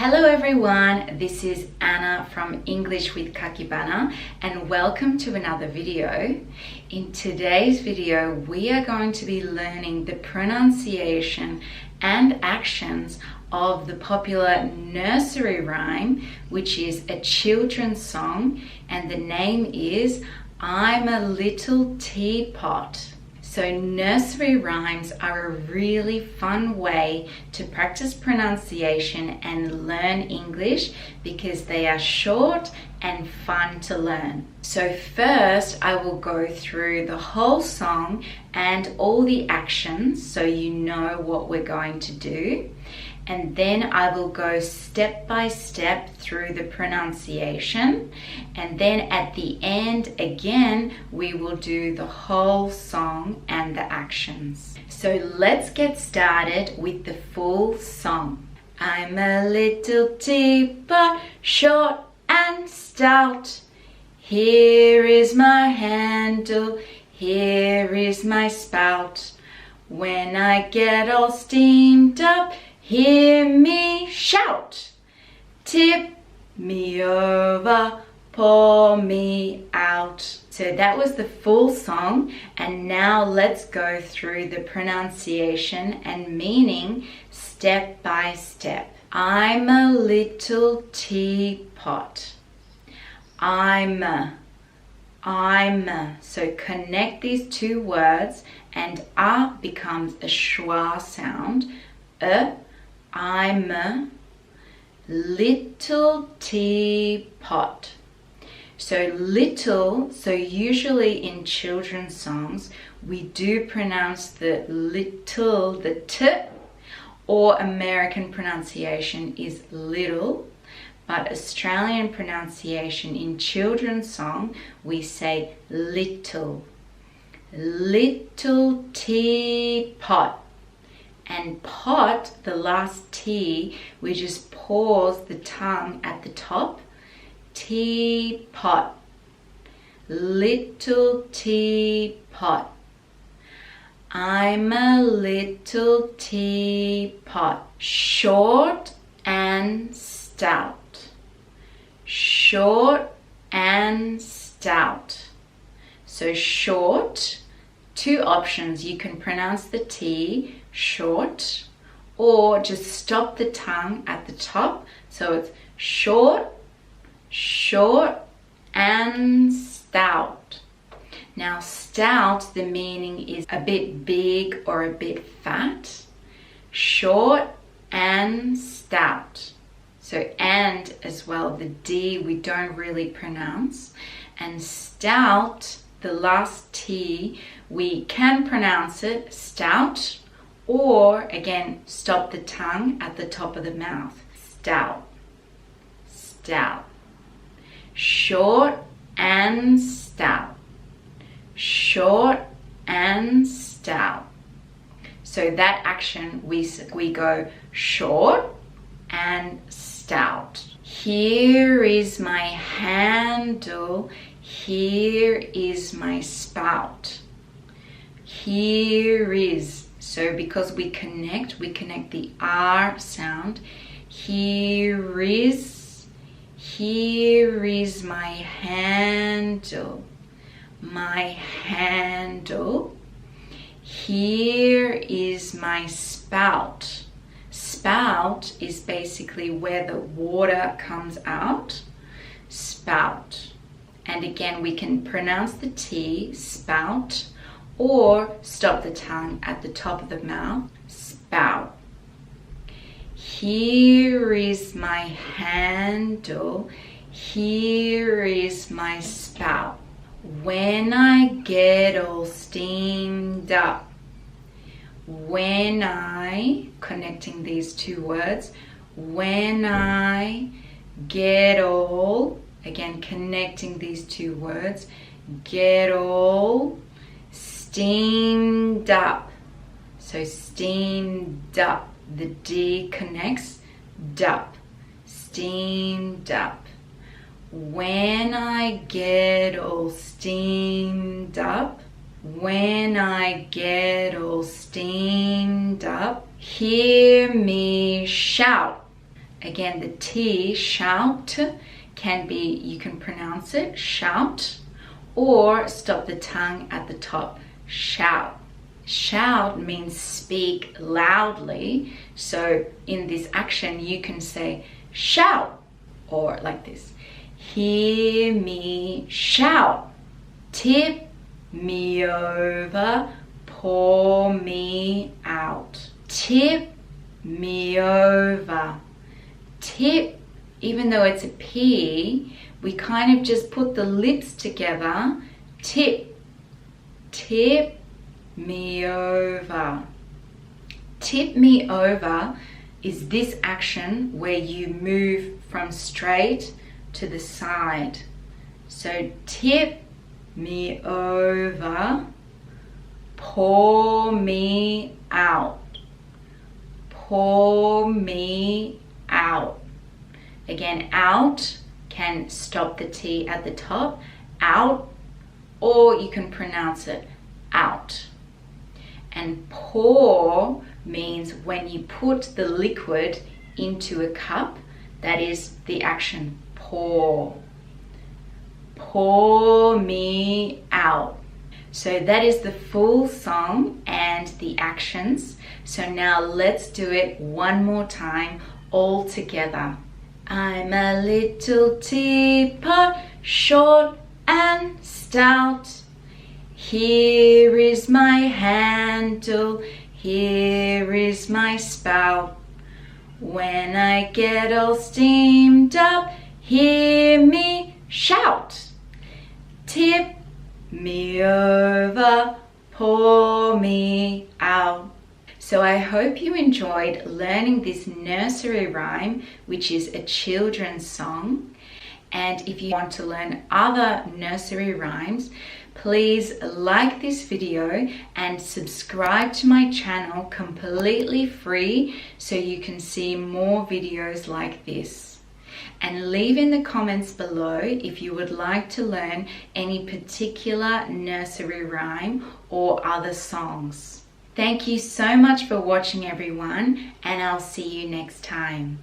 Hello everyone, this is Anna from English with Kakibana and welcome to another video. In today's video, we are going to be learning the pronunciation and actions of the popular nursery rhyme, which is a children's song, and the name is I'm a Little Teapot. So nursery rhymes are a really fun way to practice pronunciation and learn English because they are short and fun to learn. So first I will go through the whole song and all the actions so you know what we're going to do. And then I will go step by step through the pronunciation. And then at the end, again, we will do the whole song and the actions. So let's get started with the full song. I'm a little teapot, short and stout. Here is my handle, here is my spout. When I get all steamed up, hear me shout. Tip me over, pour me out. So that was the full song, and now let's go through the pronunciation and meaning step by step. I'm a little teapot. I'm a. So connect these two words and a becomes a schwa sound. I'm a little teapot. So little, so usually in children's songs, we do pronounce the little, the t, or American pronunciation is little, but Australian pronunciation in children's song, we say little. Little teapot. And pot, the last T, we just pause the tongue at the top. Teapot. Little teapot. I'm a little teapot. Short and stout. Short and stout. So short, two options. You can pronounce the T short, or just stop the tongue at the top. So it's short, short and stout. Now stout, the meaning is a bit big or a bit fat. Short and stout. So and as well, the D we don't really pronounce. And stout, the last T, we can pronounce it stout, or again, stop the tongue at the top of the mouth. Stout, stout. Short and stout. Short and stout. So that action, we go short and stout. Here is my handle. Here is my spout. Here is. So because we connect the R sound. Here is my handle. My handle. Here is my spout. Spout is basically where the water comes out. Spout. And again, we can pronounce the T, spout, or stop the tongue at the top of the mouth, spout. Here is my handle. Here is my spout. When I get all steamed up. When I, connecting these two words, when I get all, again connecting these two words, get all steamed up. So steamed up, the D connects, dup, steamed up. When I get all steamed up, when I get all steamed up, hear me shout. Again, the T, shout, can be, you can pronounce it, shout, or stop the tongue at the top, shout. Shout means speak loudly. So in this action, you can say shout, or like this. Hear me shout. Tip me over, pour me out. Tip me over. Tip, even though it's a P, we kind of just put the lips together. Tip, tip me over. Tip me over is this action where you move from straight to the side. So tip me over, pour me out. Pour me out. Again, out can stop the T at the top, out, or you can pronounce it out. And pour means when you put the liquid into a cup, that is the action, pour. Pour me out. So that is the full song and the actions. So now let's do it one more time all together. I'm a little teapot, short and stout. Here is my handle, here is my spout. When I get all steamed up, hear me shout. Tip me over, pour me out. So I hope you enjoyed learning this nursery rhyme, which is a children's song. And if you want to learn other nursery rhymes, please like this video and subscribe to my channel completely free so you can see more videos like this. And leave in the comments below if you would like to learn any particular nursery rhyme or other songs. Thank you so much for watching, everyone, and I'll see you next time.